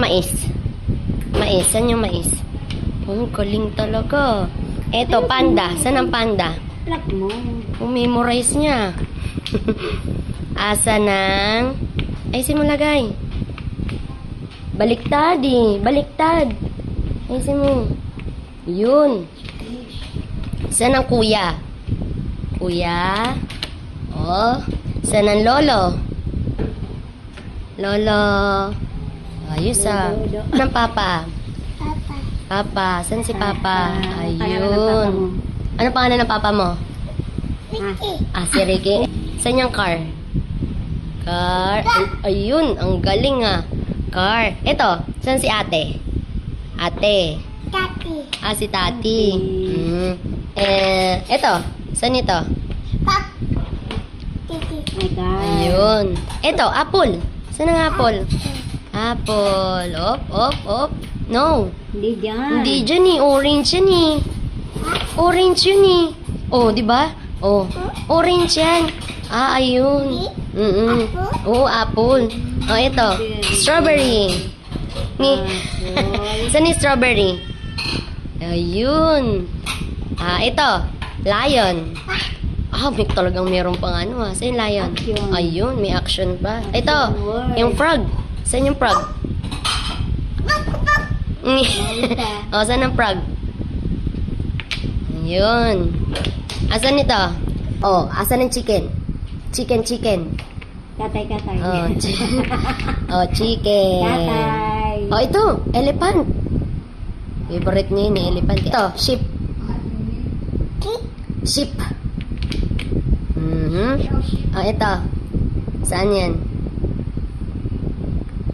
mais? Mais. Saan yung mais? Oh, galing talaga. Eto, panda. Saan ang panda? Plak mo. Memorize niya. Asa ng... Ay, simulagay. Baliktad eh. Baliktad. Ay, simu. Yun. Saan ang kuya? Kuya. Oh. Saan ang lolo? Lolo. Ayos ah. Saan ang papa? Papa. Papa. Saan si papa? Pangalan ng papa Ayun. mo. Ano pangalan ng papa mo? Ricky. Ah, si Ricky. Saan yung car? Car. Ayun, ang galing ah. Car. Ito, saan si ate? Ate. Tati. Ah, si tati. Ito, saan ito? Pap. Titi. My God. Ayun. Ito, apple. Saan ang apple? Apple. Op. No. Hindi dyan. Hindi dyan eh. Orange yan eh. Orange yun eh. Oh, di ba? Oh, orange yan. Ah, ayun. Oo, apple. Oh, ito. Strawberry. Ni. Saan yung strawberry? Ayun. Ah, ito. Lion. Ah, may talagang meron pang ano ah. Saan yung lion? Action. Ayun, may action pa. Ito, yung frog. Saan yung frog? Oh, saan ang frog? Ayun. Asan ito? Oh, asan ang chicken? Chicken. Katay. Oh, oh, chicken. Katay. Oh, ito, elephant. Favorite niya yun, elephant. Ito, sheep. Sheep. Oh, ito. Saan yan?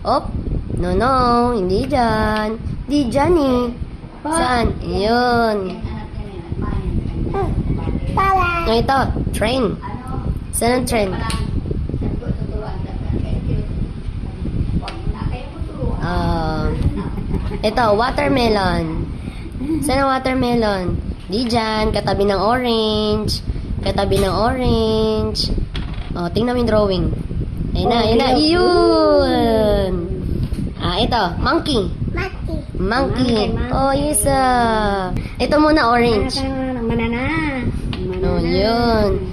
Op. No, hindi dyan. Hindi dyan eh. Saan? Yun. Oh, ito, train. Saan ang train? Ito, watermelon. Saan ang watermelon? Di dyan, katabi ng orange. Oh, tingnan mo yung drawing. Ayun na. Yun! Ah, ito, monkey. Monkey. Oh, yes ah. Ito muna, orange. Banana. Oh, yun.